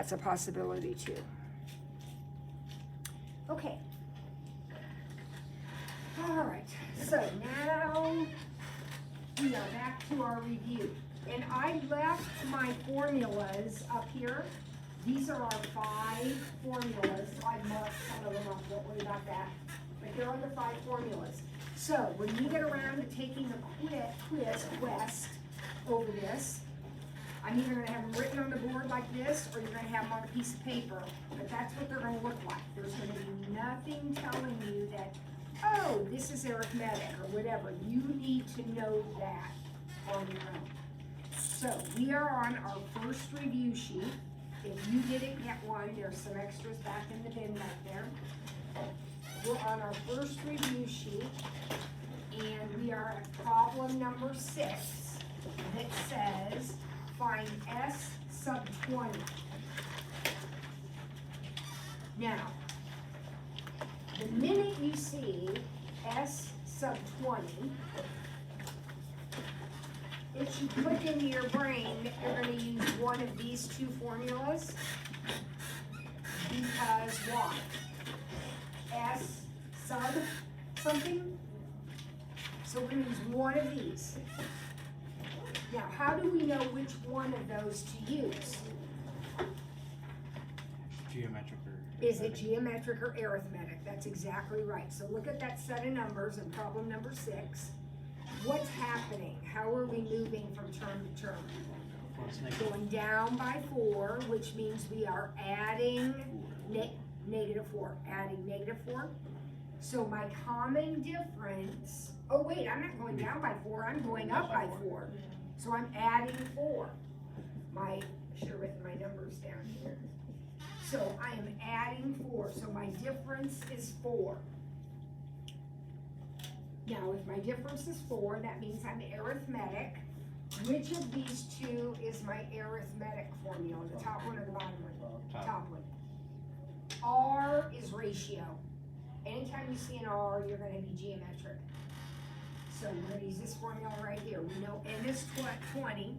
that's a possibility too. Okay. All right, so now we are back to our review. And I left my formulas up here. These are our 5 formulas. I marked some of them up, don't worry about that. But there are the 5 formulas. So when you get around to taking the quiz quest over this, I'm either going to have them written on the board like this, or you're going to have them on a piece of paper. But that's what they're going to look like. There's going to be nothing telling you that, oh, this is arithmetic or whatever. You need to know that on your own. So we are on our first review sheet. If you didn't get one, there's some extras back in the bin back there. We're on our first review sheet, and we are at problem number 6 that says find S sub 20. Now, the minute you see S sub 20, it should click into your brain that you're going to use one of these 2 formulas, because why? S sub something, so we're going to use one of these. Now, how do we know which one of those to use? Geometric or Is it geometric or arithmetic? That's exactly right. So look at that set of numbers in problem number 6. What's happening? How are we moving from term to term? Going down by 4, which means we are adding negative 4. Adding negative 4. So my common difference, oh wait, I'm not going down by 4, I'm going up by 4. So I'm adding 4. I should have written my numbers down here. So I am adding 4, so my difference is 4. Now, if my difference is 4, that means I'm arithmetic. Which of these 2 is my arithmetic formula? The top one or the bottom one? Top one. R is ratio. Anytime you see an R, you're going to be geometric. So we're going to use this formula right here. We know n is 20,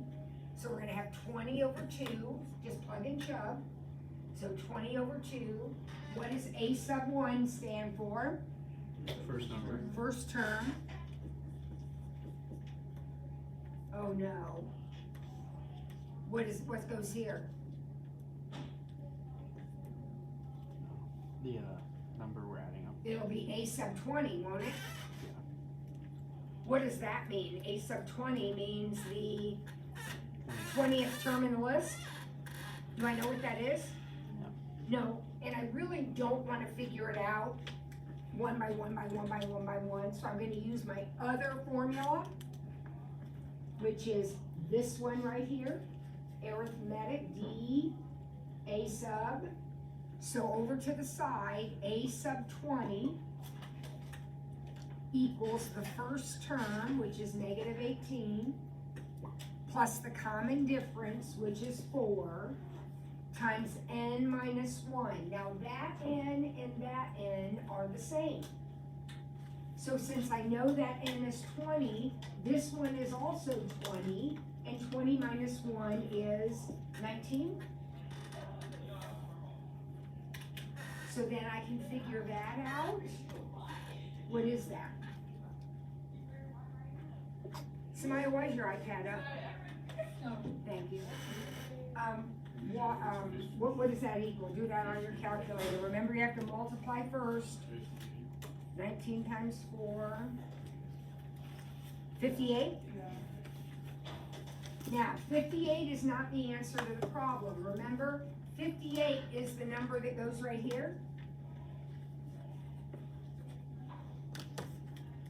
so we're going to have 20 over 2. Just plug and chug. So 20 over 2. What does A sub 1 stand for? First number. First term. Oh no. What goes here? The number we're adding up. It'll be A sub 20, won't it? Yeah. What does that mean? A sub 20 means the 20th term in the list? Do I know what that is? No. No, and I really don't want to figure it out one by one by one by one by one, so I'm going to use my other formula, which is this one right here, arithmetic, D, A sub. So over to the side, A sub 20 equals the first term, which is negative 18, plus the common difference, which is 4, times n minus 1. Now that n and that n are the same. So since I know that n is 20, this one is also 20, and 20 minus 1 is 19. So then I can figure that out. What is that? Samaya, why is your iPad up? Thank you. What does that equal? Do that on your calculator. Remember, you have to multiply first. 19 times 4. 58? Now, 58 is not the answer to the problem. Remember, 58 is the number that goes right here.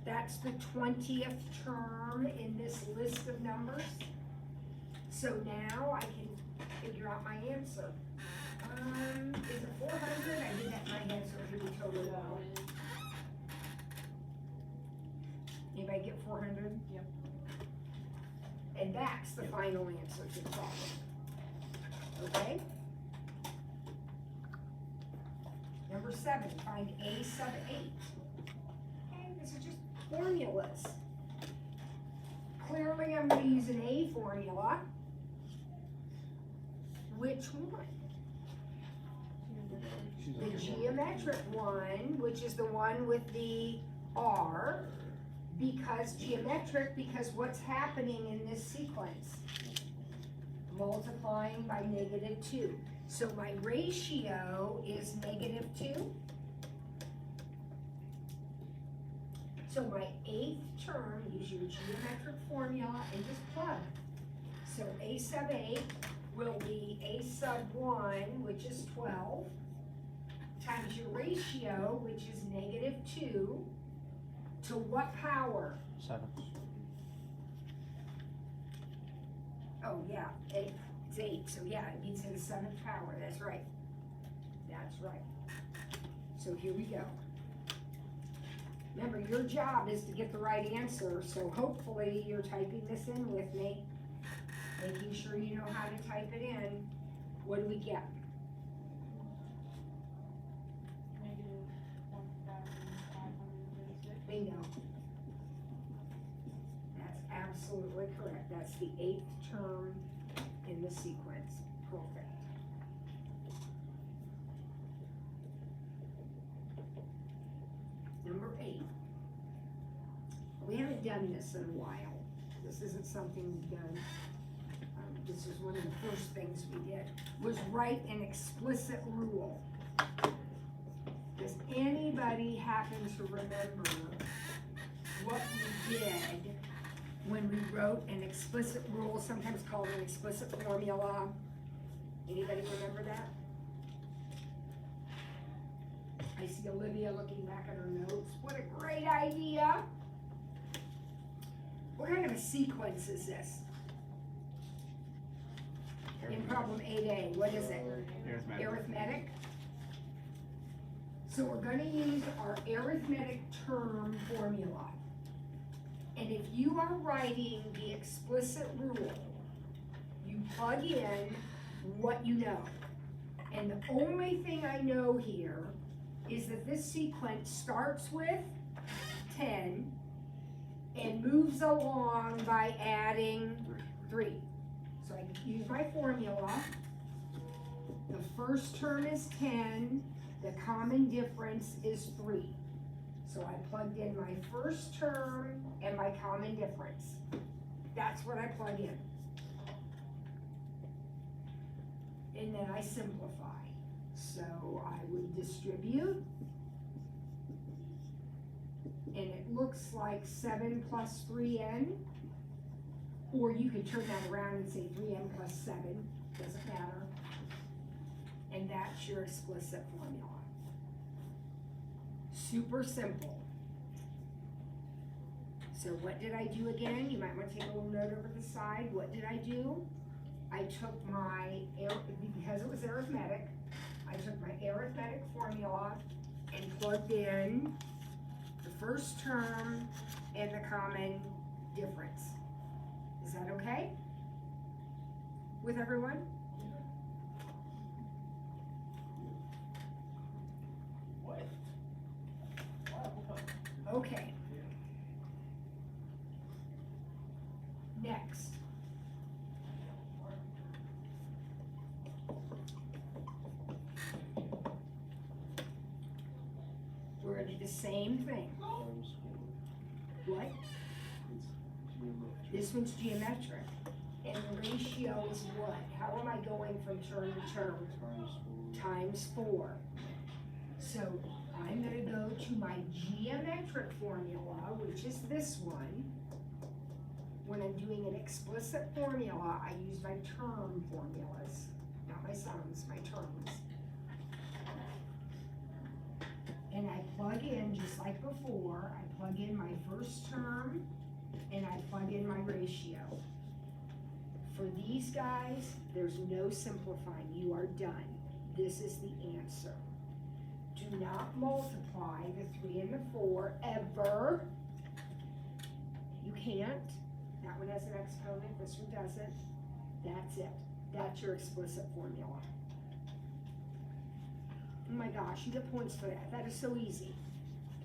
That's the 20th term in this list of numbers. So now I can figure out my answer. Is it 400? I did that in my head, so it should be totally low. Anybody get 400? Yep. And that's the final answer to the problem. Okay? Number 7, find A sub 8. Okay, this is just formulas. Clearly I'm going to use an A formula. Which one? geometric one, which is the one with the R, because what's happening in this sequence? Multiplying by -2. So my ratio is -2. So my 8th term, use your geometric formula and just plug. So a sub 8 will be a sub 1, which is 12, times your ratio, which is -2, to what power? 7. Oh, yeah, 8, it's 8, so yeah, it means in the 7th power, that's right. That's right. So here we go. Remember, your job is to get the right answer, so hopefully you're typing this in with me, making sure you know how to type it in. What do we get? -1,536. Bingo. That's absolutely correct. That's the 8th term in the sequence. Perfect. Number 8. We haven't done this in a while. This isn't something we've done. This is one of the first things we did, was write an explicit rule. Does anybody happen to remember what we did when we wrote an explicit rule, sometimes called an explicit formula? Anybody remember that? I see Olivia looking back at her notes. What a great idea. What kind of a sequence is this? In problem 8A, what is it? Arithmetic. Arithmetic. So we're gonna use our arithmetic term formula. And if you are writing the explicit rule, you plug in what you know. And the only thing I know here is that this sequence starts with 10 and moves along by adding 3. So I can use my formula. The first term is 10, the common difference is 3. So I plugged in my first term and my common difference. That's what I plug in. And then I simplify. So I would distribute. And it looks like 7 plus 3n. Or you could turn that around and say 3n plus 7. Doesn't matter. And that's your explicit formula. Super simple. So what did I do again? You might want to take a little note over the side. What did I do? I took my, because it was arithmetic, I took my arithmetic formula and plugged in the first term and the common difference. Is that okay with everyone? What? Okay. Next. We're gonna do the same thing. What? This one's geometric. And the ratio is what? How am I going from term to term? Times 4. So I'm gonna go to my geometric formula, which is this one. When I'm doing an explicit formula, I use my term formulas, not my sums, my terms. And I plug in, just like before, I plug in my first term and I plug in my ratio. For these guys, there's no simplifying. You are done. This is the answer. Do not multiply the 3 and the 4 ever. You can't. That one has an exponent, this one doesn't. That's it. That's your explicit formula. Oh my gosh, you get points for that. That is so easy.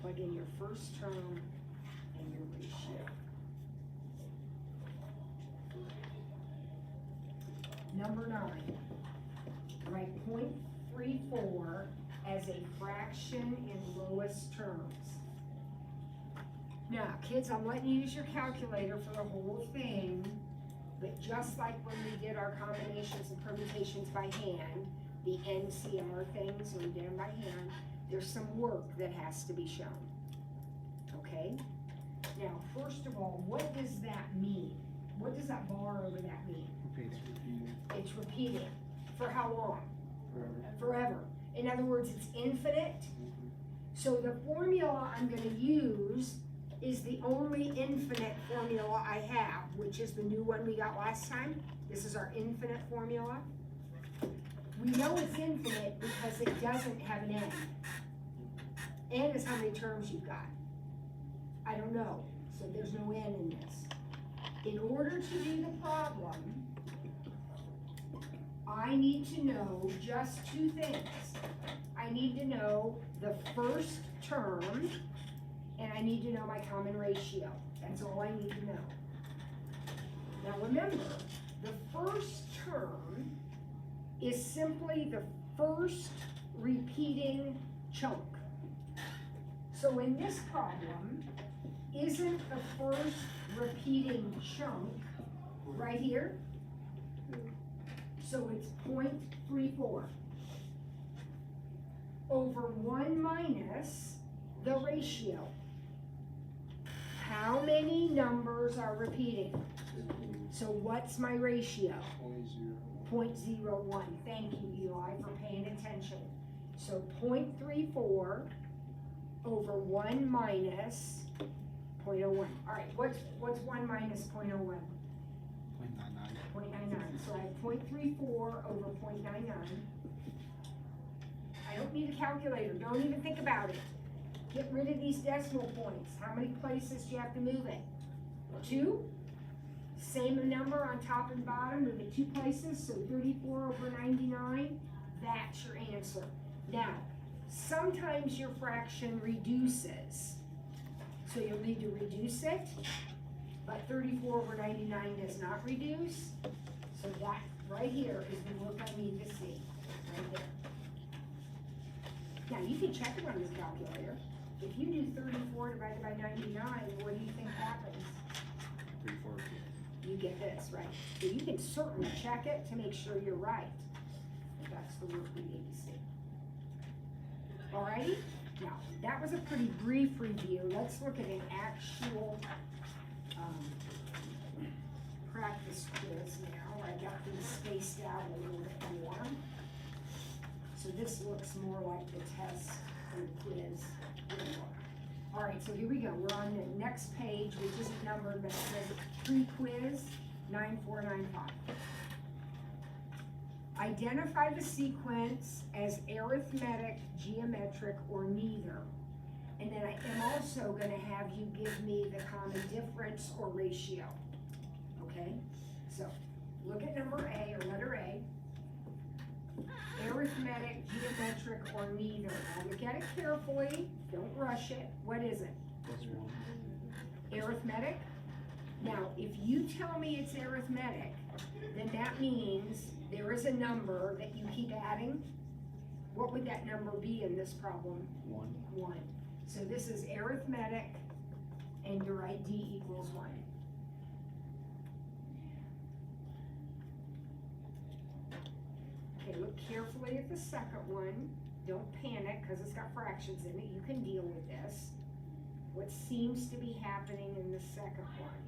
Plug in your first term and your ratio. Number 9. Write 0.34 as a fraction in lowest terms. Now, kids, I'm letting you use your calculator for the whole thing, but just like when we did our combinations and permutations by hand, the NCR things, when we did them by hand, there's some work that has to be shown, okay? Now, first of all, what does that mean? What does that bar over that mean? Okay, it's repeating. It's repeating. For how long? Forever. Forever. In other words, it's infinite. So the formula I'm gonna use is the only infinite formula I have, which is the new one we got last time. This is our infinite formula. We know it's infinite because it doesn't have an n. N is how many terms you've got. I don't know, so there's no n in this. In order to do the problem, I need to know just two things. I need to know the first term, and I need to know my common ratio. That's all I need to know. Now remember, the first term is simply the first repeating chunk. So in this problem, isn't the first repeating chunk right here? So it's 0.34 over 1 minus the ratio. How many numbers are repeating? So what's my ratio? 0.01. Thank you, Eli, for paying attention. So 0.34 over 1 minus 0.01. All right, what's 1 minus 0.01? 0.99. 0.99. So I have 0.34 over 0.99. I don't need a calculator. Don't even think about it. Get rid of these decimal points. How many places do you have to move it? 2? Same number on top and bottom, move it 2 places, so 34 over 99. That's your answer. Now, sometimes your fraction reduces. So you'll need to reduce it, but 34 over 99 does not reduce. So that right here is the work I need to see, right there. Now you can check it on your calculator. If you do 34 divided by 99, what do you think happens? 34. You get this, right? So you can certainly check it to make sure you're right. That's the work we need to see. Alrighty? Now, that was a pretty brief review. Let's look at an actual practice quiz now. I got these spaced out a little bit more. So this looks more like the test and quiz. Alright, so here we go. We're on the next page, which isn't numbered, but it says PreQuiz 9495. Identify the sequence as arithmetic, geometric, or neither. And then I am also going to have you give me the common difference or ratio. Okay? So, look at number A, or letter A. Arithmetic, geometric, or neither. Now look at it carefully. Don't rush it. What is it? +1. Arithmetic? Now, if you tell me it's arithmetic, then that means there is a number that you keep adding. What would that number be in this problem? 1. 1. So this is arithmetic, and your ID equals 1. Okay, look carefully at the second one. Don't panic, because it's got fractions in it. You can deal with this. What seems to be happening in the second one?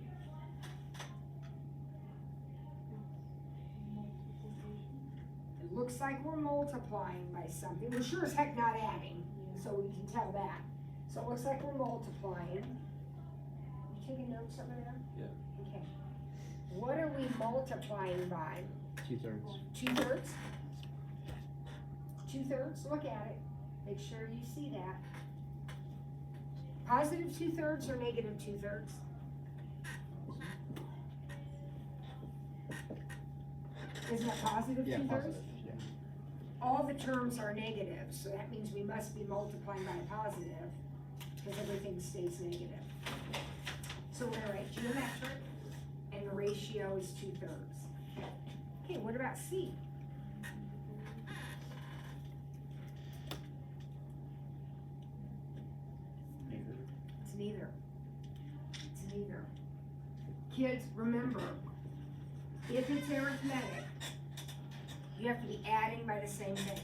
It looks like we're multiplying by something. We're sure as heck not adding, so we can tell that. So it looks like we're multiplying. You taking notes over there? Yeah. Okay. What are we multiplying by? 2/3. 2/3? 2/3, look at it. Make sure you see that. Positive 2/3 or negative 2/3? Isn't that positive 2/3? Yeah, positive. Yeah. All the terms are negative, so that means we must be multiplying by a positive, because everything stays negative. So we're gonna write geometric, and the ratio is 2/3. Okay, what about C? neither. It's neither. Kids, remember, if it's arithmetic, you have to be adding by the same thing.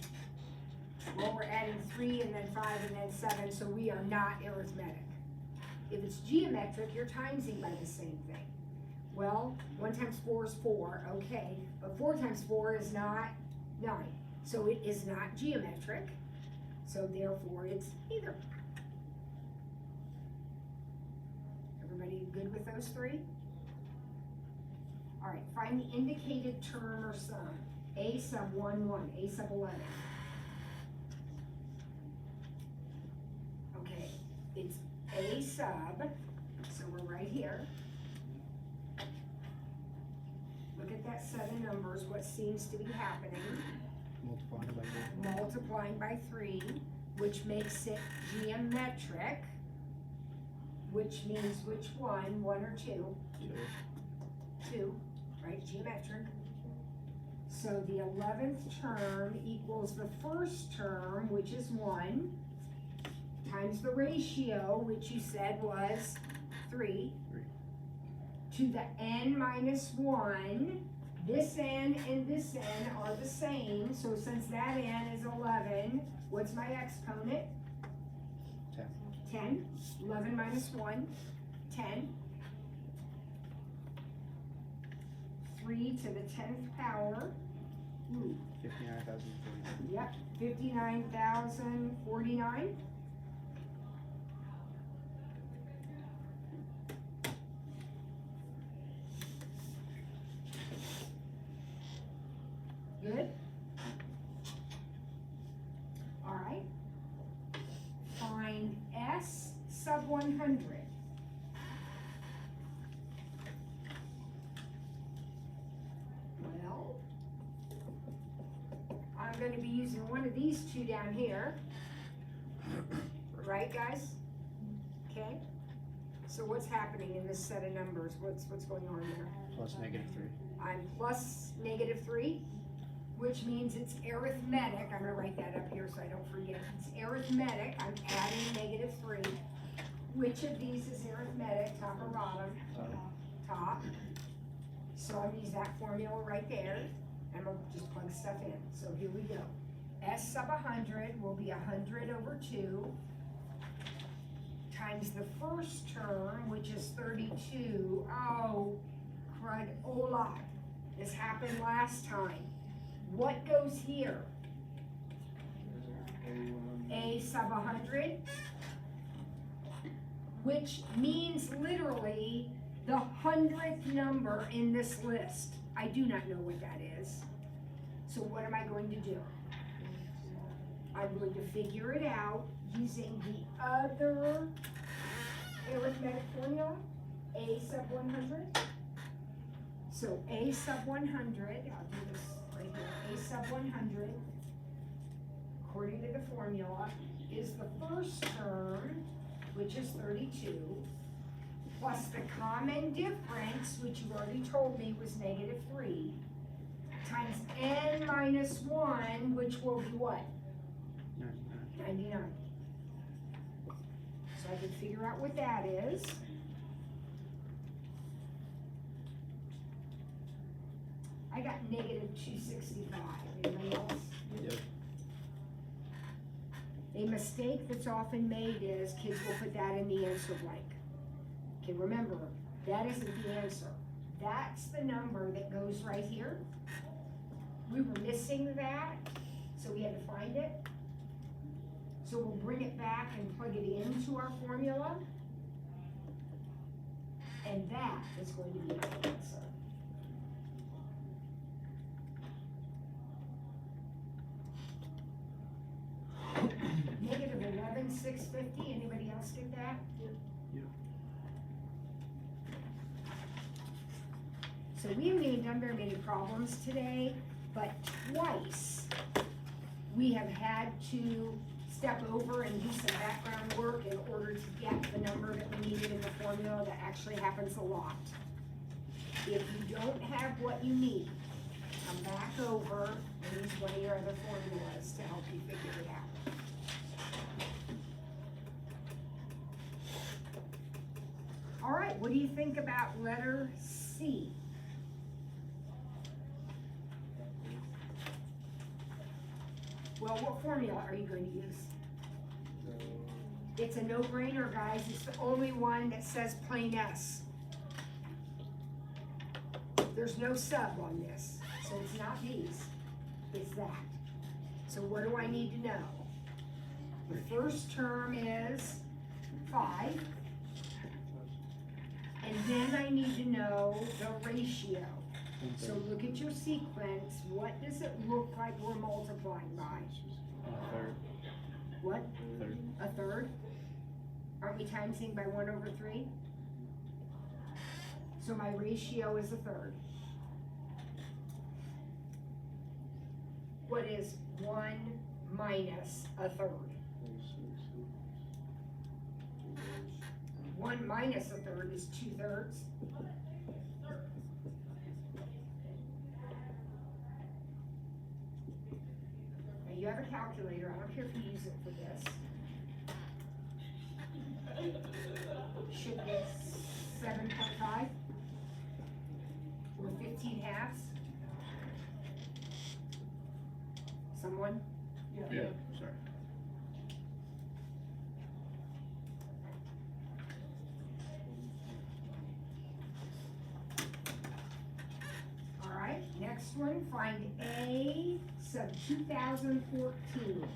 Well, we're adding 3 and then 5 and then 7, so we are not arithmetic. If it's geometric, you're timesing by the same thing. Well, 1 times 4 is 4, okay, but 4 times 4 is not 9. So it is not geometric, so therefore it's neither. Everybody good with those 3? All right, find the indicated term or sum. A sub 1, 1, A sub 11. Okay, it's A sub, so we're right here. Look at that set of numbers, what seems to be happening. Multiplying by 3, which makes it geometric, which means which one? 1 or 2? 2, right, geometric. So the 11th term equals the first term, which is 1, times the ratio, which you said was 3, to the n minus 1. This n and this n are the same, so since that n is 11, what's my exponent? 10. 11 minus 1, 10. 3 to the 10th power. 59,049. Yep, 59,049. Good? All right. Find S sub 100. Well, I'm going to be using one of these two down here. Right, guys? Okay. So what's happening in this set of numbers? What's going on there? Plus -3. I'm plus -3, which means it's arithmetic. I'm gonna write that up here so I don't forget. It's arithmetic. I'm adding -3. Which of these is arithmetic, top or bottom? Top. So I'm gonna use that formula right there, and we'll just plug stuff in. So here we go. S sub 100 will be 100 over 2 times the first term, which is 32. Oh, crud, Ola. This happened last time. What goes here? A sub 100, which means literally the 100th number in this list. I do not know what that is. So what am I going to do? I'm going to figure it out using the other arithmetic formula, A sub 100. So A sub 100, I'll do this right here, A sub 100, according to the formula, is the first term, which is 32, plus the common difference, which you already told me was -3, times n minus 1, which will be what? 99. So I can figure out what that is. I got -265. Anybody else? Yep. A mistake that's often made is kids will put that in the answer blank. Okay, remember, that isn't the answer. That's the number that goes right here. We were missing that, so we had to find it. So we'll bring it back and plug it into our formula. And that is going to be my answer. -11,650, anybody else get that? Yep. So we haven't even done very many problems today, but twice we have had to step over and do some background work in order to get the number that we needed in the formula. That actually happens a lot. If you don't have what you need, come back over and use one of your other formulas to help you figure it out. right, what do you think about letter C? Well, what formula are you going to use? It's a no-brainer, guys. It's the only one that says plain S. There's no sub on this, so it's not these, it's that. So what do I need to know? The first term is 5, and then I need to know the ratio. So look at your sequence, what does it look like we're multiplying by? Third. What? Third. A third? Aren't we timesing by 1/3? So my ratio is a third. What is 1 minus a third? 1 minus a third is 2/3. Now you have a calculator, I don't care if you use it for this. Should be 7.5 or 15 halves. Someone? Yeah, sorry. All right, next one, find A sub 2014.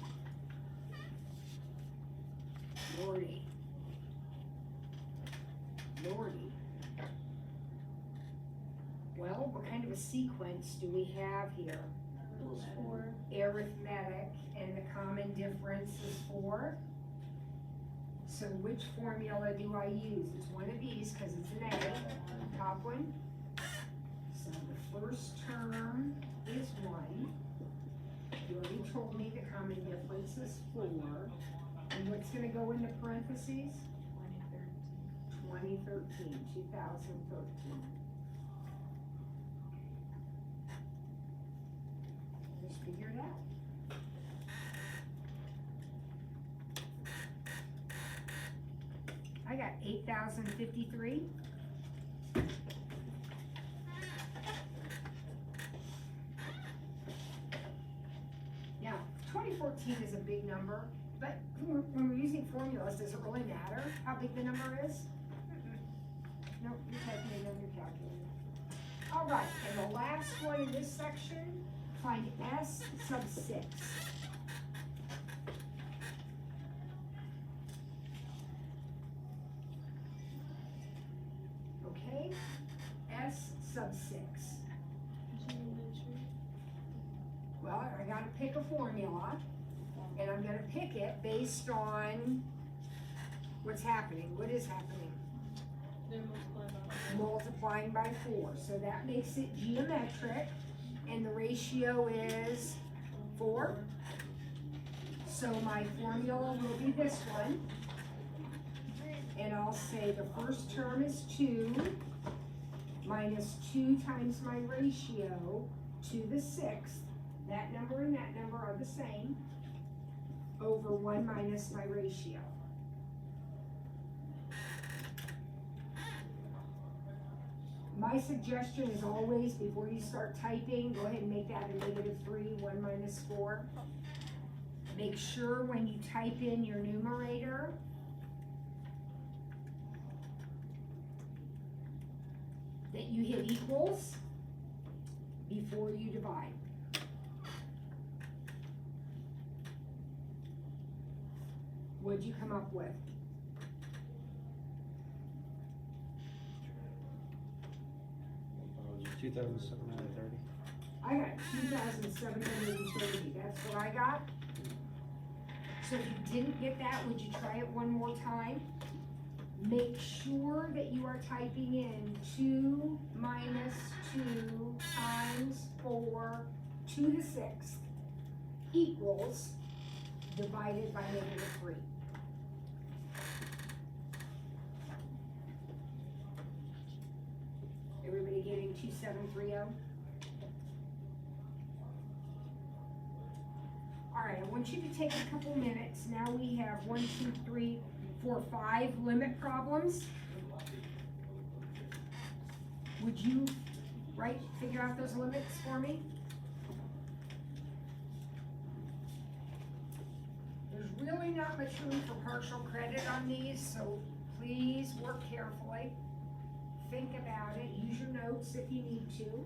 Lordy. Lordy. Well, what kind of a sequence do we have here? Arithmetic, and the common difference is 4. So which formula do I use? It's one of these because it's an A, top one. So the first term is 1. You already told me the common difference is 4. And what's going to go in the parentheses? 2013, 2013. Just figure it out. I got 8,053. Now, 2014 is a big number, but when we're using formulas, does it really matter how big the number is? Nope, you're typing it on your calculator. All right, and the last one in this section, find S sub 6. Okay, S sub 6. Well, I gotta pick a formula, and I'm gonna pick it based on what's happening. What is happening? Multiplying by 4, so that makes it geometric, and the ratio is 4. So my formula will be this one, and I'll say the first term is 2 minus 2 times my ratio to the 6th. That number and that number are the same, over 1 minus my ratio. My suggestion is always, before you start typing, go ahead and make that a -3, 1 minus 4. Make sure when you type in your numerator, that you hit equals before you divide. What'd you come up with? $2,730. I got 2,730, that's what I got. So if you didn't get that, would you try it one more time? Make sure that you are typing in 2 minus 2 times 4 to the 6th equals divided by -3. Everybody getting 2730? All right, I want you to take a couple minutes. Now we have 1, 2, 3, 4, 5 limit problems. would you figure out those limits for me? There's really not much room for partial credit on these, so please work carefully. Think about it, use your notes if you need to.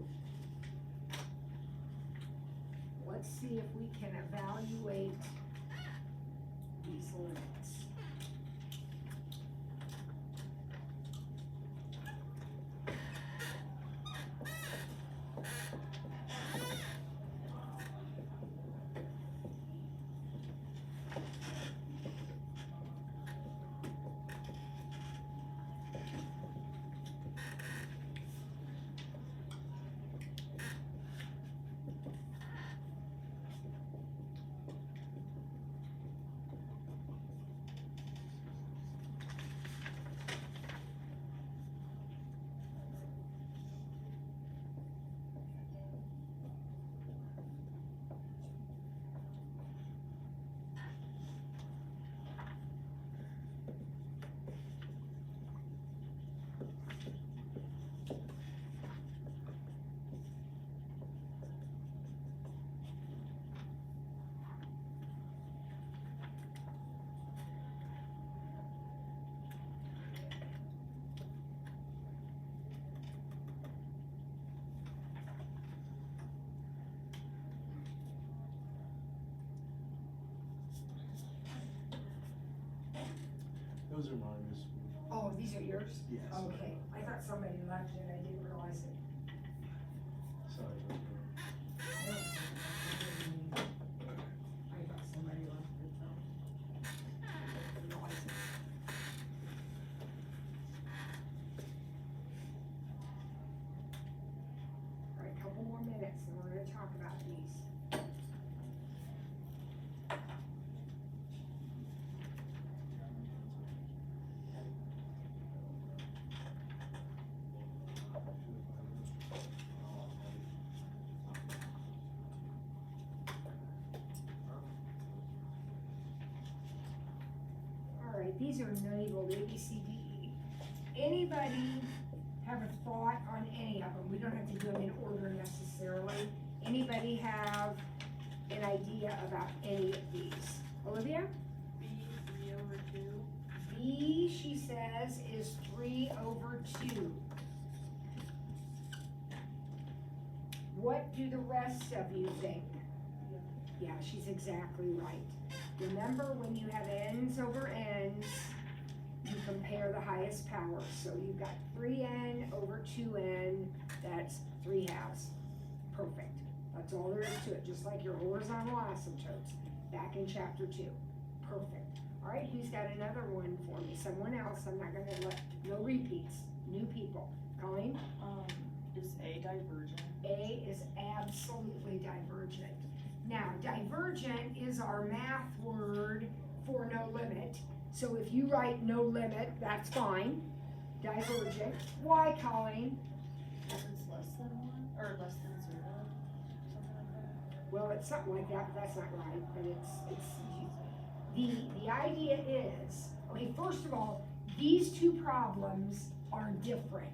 Let's see if we can evaluate these limits. Those are mine. Just Oh, these are yours? yes. Okay, I thought somebody left it, I didn't realize it. Sorry. I thought somebody left it, so. Didn't realize it. All right, a couple more minutes and we're gonna talk about these. All right, these are labeled A, B, C, D, E. Anybody have a thought on any of them? We don't have to do them in order necessarily. Anybody have an idea about any of these? Olivia? B, 3/2. B, she says, is 3/2. What do the rest of you think? Yeah, she's exactly right. Remember, when you have n's over n's, you compare the highest power. So you've got 3n over 2n, that's 3/2. Perfect. That's all there is to it, just like your horizontal asymptotes back in chapter 2. Perfect. All right, who's got another one for me? Someone else. I'm not gonna let, no repeats, new people. Colleen? Is A divergent? A is absolutely divergent. Now, divergent is our math word for no limit. So if you write no limit, that's fine. Divergent. Why, Colleen? If it's less than 1, or less than 0, something like that. Well, it's something like that, but that's not right. But the idea is, okay, first of all, these two problems are different.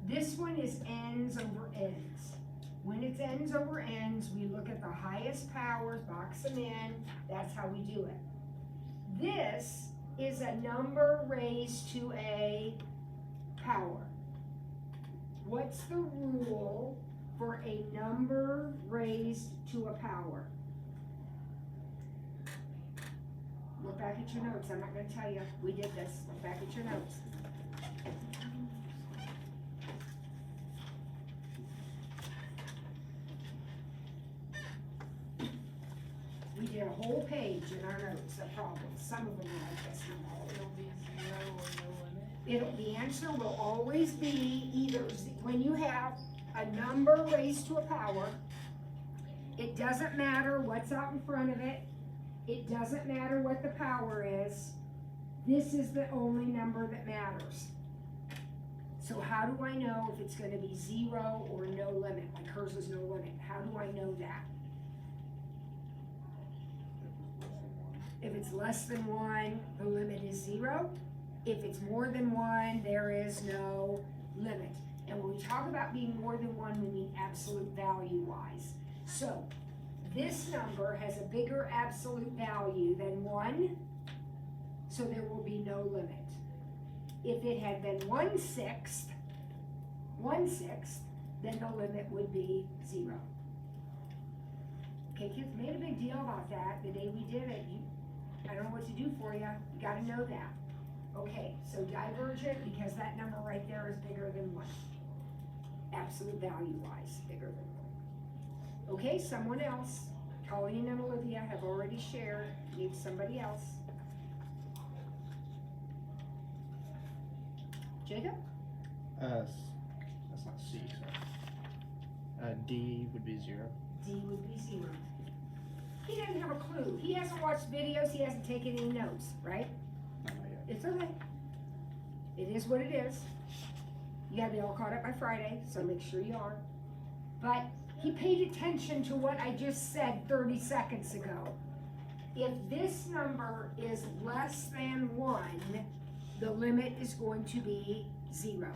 This one is n's over n's. When it's n's over n's, we look at the highest powers, box them in, that's how we do it. This is a number raised to a power. What's the rule for a number raised to a power? Look back at your notes, I'm not gonna tell you, we did this, look back at your notes. We did a whole page in our notes of problems, some of them are like this, not all of them. It'll be 0 or no limit. The answer will always be either, when you have a number raised to a power, it doesn't matter what's out in front of it, it doesn't matter what the power is, this is the only number that matters. So how do I know if it's gonna be 0 or no limit, like hers is no limit, how do I know that? If it's less than 1, the limit is 0. If it's more than 1, there is no limit. And when we talk about being more than one, we mean absolute value wise. So this number has a bigger absolute value than 1, so there will be no limit. If it had been 1/6, then the limit would be 0. Okay, kids, made a big deal about that the day we did it. I don't know what to do for you. You gotta know that. Okay, so divergent, because that number right there is bigger than 1. Absolute value wise, bigger than 1. Okay, someone else. Colleen and Olivia have already shared. Need somebody else. Jacob? That's not C, sorry. D would be 0. D would be 0. He doesn't have a clue. He hasn't watched videos, he hasn't taken any notes, right? Not yet. It's okay. It is what it is. You gotta be all caught up by Friday, so make sure you are. But he paid attention to what I just said 30 seconds ago. If this number is less than 1, the limit is going to be 0.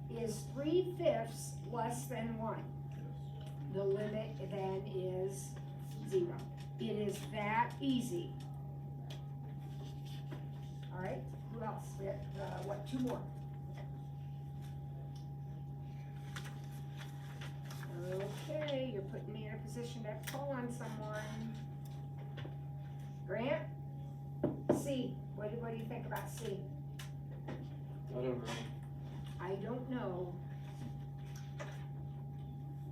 Is 3/5 less than 1? The limit then is 0. It is that easy. All right, who else? We have, 2 more. Okay, you're putting me in a position to call on someone. Grant? C. What do you think about C? I don't know. I don't know.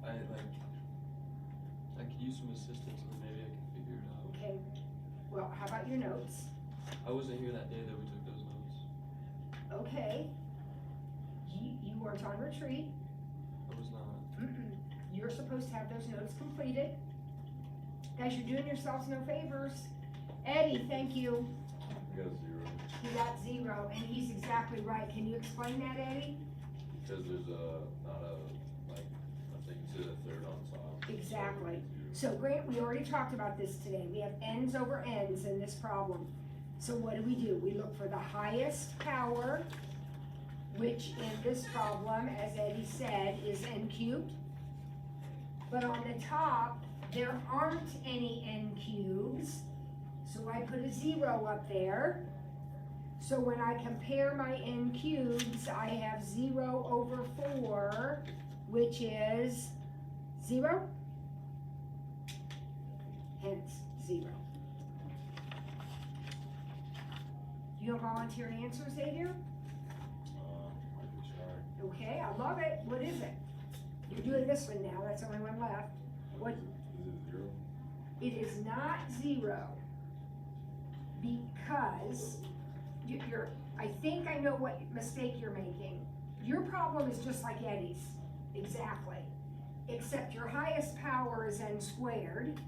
I could use some assistance and maybe I can figure it out. Okay, well, how about your notes? I wasn't here that day that we took those notes. Okay. You weren't on retreat. I was not. You're supposed to have those notes completed. Guys, you're doing yourselves no favors. Eddie, thank you. I got 0. He got 0, and he's exactly right. Can you explain that, Eddie? Because there's not a, like, I think you said a third on top. Exactly. So, So Grant, we already talked about this today. We have n's over n's in this problem. So what do? We look for the highest power, which in this problem, as Eddie said, is n cubed. But on the top, there aren't any n cubes, so I put a 0 up there. So when I compare my n cubes, I have 0 over 4, which is 0, hence 0. You have volunteer answers, Xavier? I can try. Okay, I love it. What is it? You're doing this one now, that's the only one left. What? Is it 0? It is not 0, because I think I know what mistake you're making. Your problem is just like Eddie's, exactly. Except your highest power is n squared,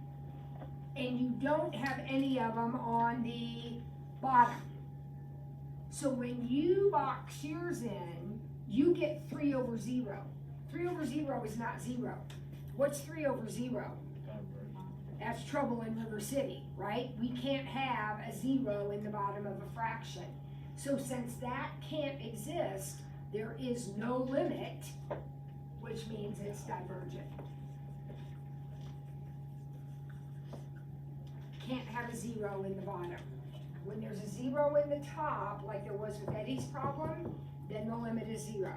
and you don't have any of them on the bottom. So when you box yours in, you get 3 over 0. 3 over 0 is not 0. What's 3 over 0? That's trouble in River City, right? We can't have a 0 in the bottom of a fraction. So since that can't exist, there is no limit, which means it's divergent. Can't have a 0 in the bottom. When there's a 0 in the top, like there was with Eddie's problem, then the limit is 0.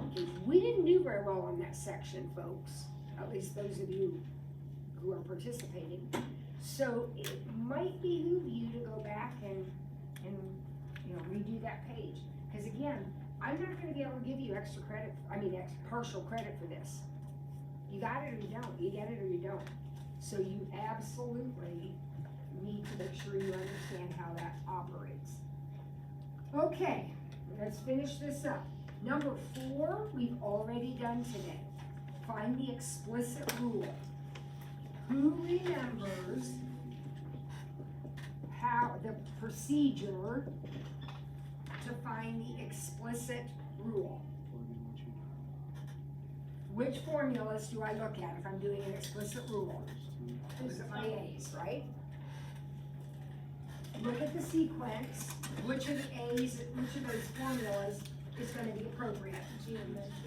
Okay, we didn't do very well on that section, folks. At least those of you who are participating. So it might behoove you to go back and redo that page. Because again, I'm not going to be able to give you extra credit, partial credit for this. You got it or you don't. You get it or you don't. So you absolutely need to make sure you understand how that operates. Okay, let's finish this up. Number 4, we've already done today. Find the explicit rule. Who remembers how the procedure to find the explicit rule? Which formulas do I look at if I'm doing an explicit rule? Those are my A's, right? look at the sequence, which of the A's, which of those formulas is gonna be appropriate.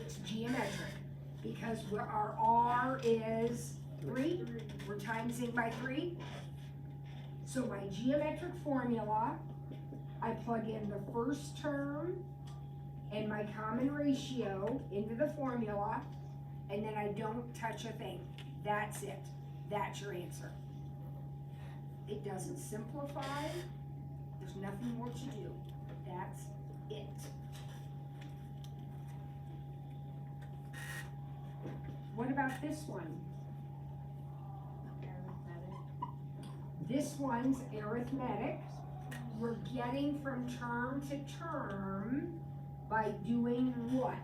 It's geometric, because our R is 3, we're timesing by 3. So my geometric formula, I plug in the first term and my common ratio into the formula, and then I don't touch a thing. That's it. That's your answer. It doesn't simplify. There's nothing more to do. That's it. What about this one? Arithmetic. This one's arithmetic. We're getting from term to term by doing what?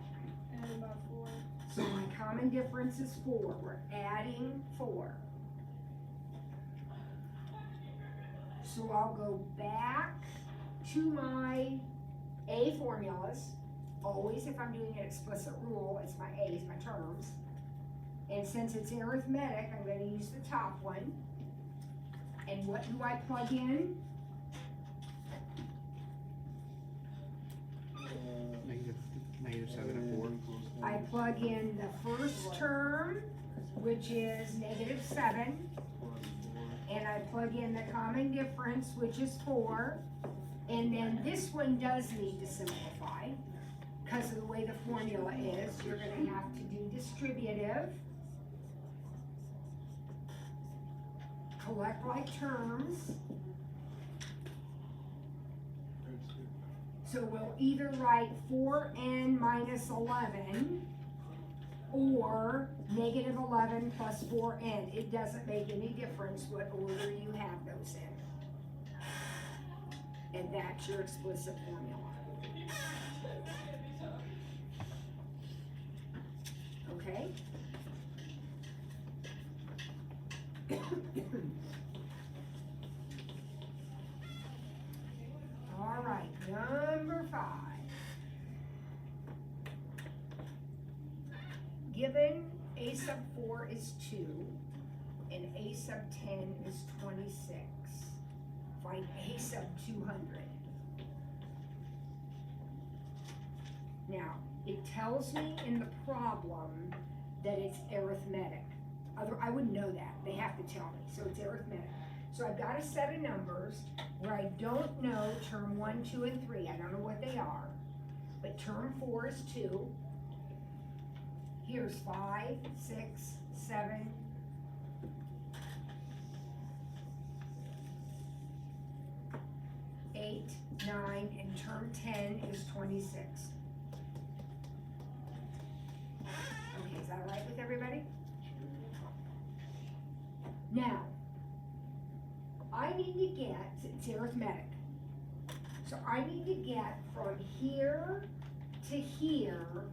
Adding by 4. So my common difference is 4. We're adding 4. So I'll go back to my A formulas. Always, if I'm doing an explicit rule, it's my A's, my terms. And since it's arithmetic, I'm gonna use the top one. And what do I plug in? -7 and 4. I plug in the first term, which is -7, and I plug in the common difference, which is 4, and then this one does need to simplify, because of the way the formula is. You're gonna have to do distributive, collect like terms. So we'll either write 4n minus 11 or -11 plus 4n. It doesn't make any difference what order you have those in. And that's your explicit formula. Okay? All right, number 5. Given a sub 4 is 2 and a sub 10 is 26, find a sub 200. Now, it tells me in the problem that it's arithmetic. I wouldn't know that. They have to tell me. So it's arithmetic. So I've got a set of numbers where I don't know term 1, 2, and 3. I don't know what they are. But term 4 is 2. Here's 5, 6, 7, 8, 9, and term 10 is 26. Okay, is that all right with everybody? Now, I need to get, it's arithmetic, so I need to get from here to here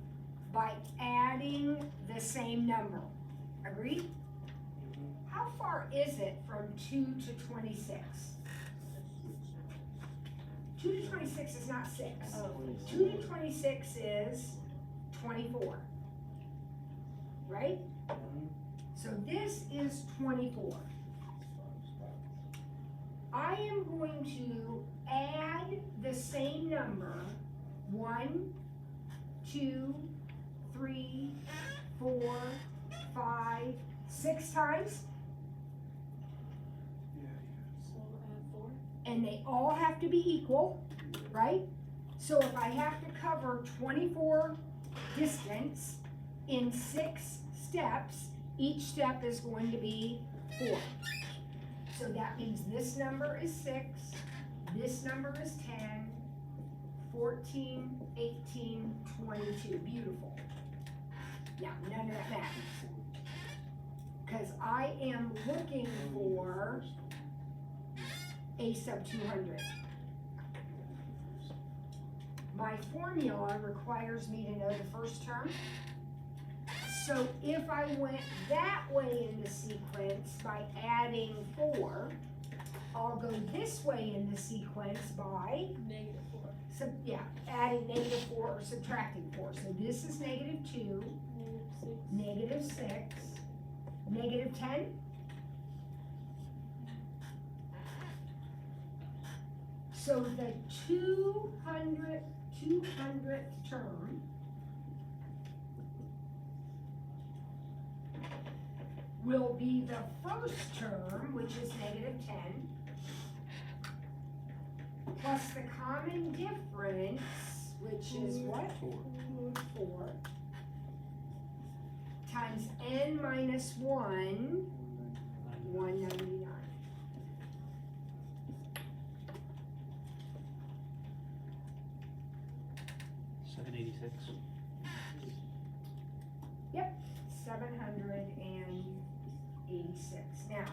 by adding the same number. Agreed? How far is it from 2 to 26? 2 to 26 is not 6. 2 to 26 is 24. Right? So this is 24. I am going to add the same number 1, 2, 3, 4, 5, 6 times. So add 4. And they all have to be equal, right? So if I have to cover 24 distance in 6 steps, each step is going to be 4. So that means this number is 6, this number is 10, 14, 18, 22. Beautiful. Now, none of that matters. Because I am looking for a sub 200. My formula requires me to know the first term. So if I went that way in the sequence by adding 4, I'll go this way in the sequence by -4. adding -4 or subtracting 4. So this is -2, -6. -6, -10. So the 200th term will be the first term, which is -10, plus the common difference, which is what? 4, times n minus 1, 199. Yep, 786. Now,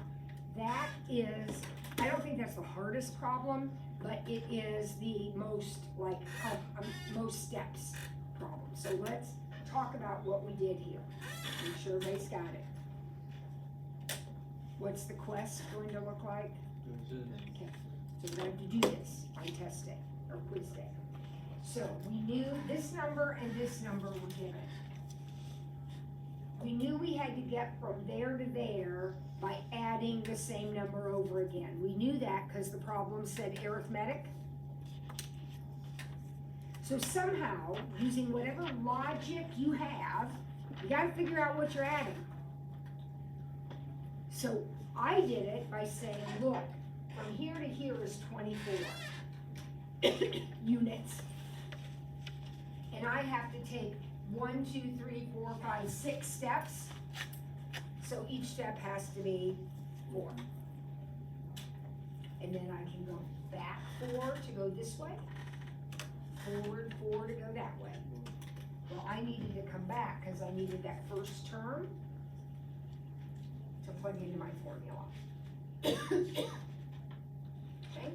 that is, I don't think that's the hardest problem, but it is the most, like, most steps problem. So let's talk about what we did here. Make sure everybody's got it. What's the quest going to look like? Okay, so we're going to do this on test day, or quiz day. So we knew this number and this number were given. We knew we had to get from there to there by adding the same number over again. We knew that because the problem said arithmetic. So somehow, using whatever logic you have, you gotta figure out what you're adding. So I did it by saying, look, from here to here is 24 units. And I have to take 1, 2, 3, 4, 5, 6 steps. So each step has to be 4. And then I can go back 4 to go this way, forward 4 to go that way. Well, I needed to come back because I needed that first term to plug into my formula. Okay?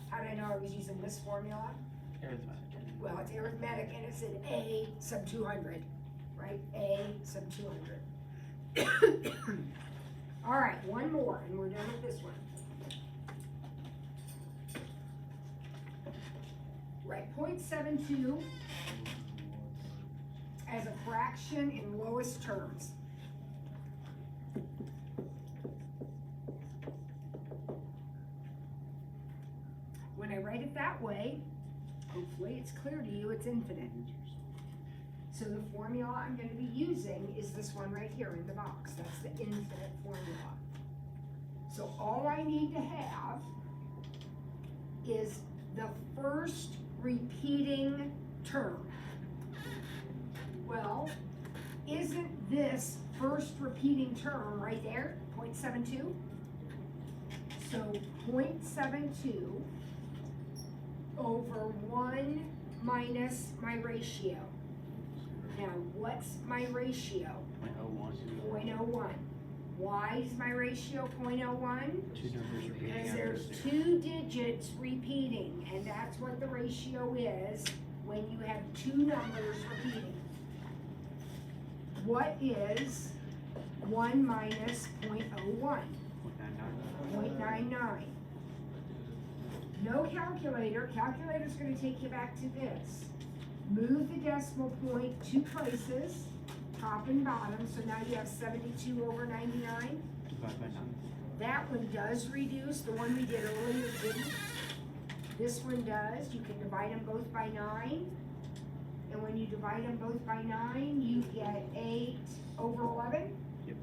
How did I know I was using this formula? Arithmetic. Well, it's arithmetic and it's an A sub 200, right? A sub 200. All right, one more and we're done with this one. Right, 0.72 as a fraction in lowest terms. When I write it that way, hopefully it's clear to you, it's infinite. So the formula I'm going to be using is this one right here in the box. That's the infinite formula. So all I need to have is the first repeating term. Well, isn't this first repeating term right there, 0.72? So 0.72 over 1 minus my ratio. Now, what's my ratio? 0.01. Why is my ratio 0.01? Two numbers repeating Because after there's zero. 2 digits repeating, and that's what the ratio is when you have 2 numbers repeating. What is 1 minus 0.01? 0.99. No calculator. Calculator's going to take you back to this. Move the decimal point 2 places, top and bottom, so now you have 72 over 99. Divide by 9. That one does reduce, the one we did earlier didn't. This one does, you can divide them both by 9. And when you divide them both by 9, you get 8 over 11. Yep.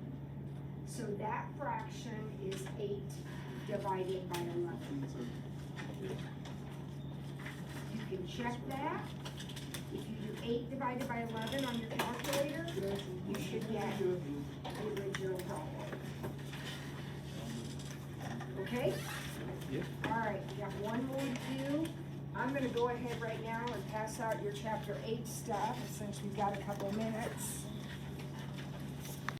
So that fraction is 8 divided by 11. You can check that. If you do 8 divided by 11 on your calculator, you should get the original problem. Okay? Yep. All right, we got one more to do. I'm gonna go ahead right now and pass out your chapter 8 stuff since we've got a couple minutes.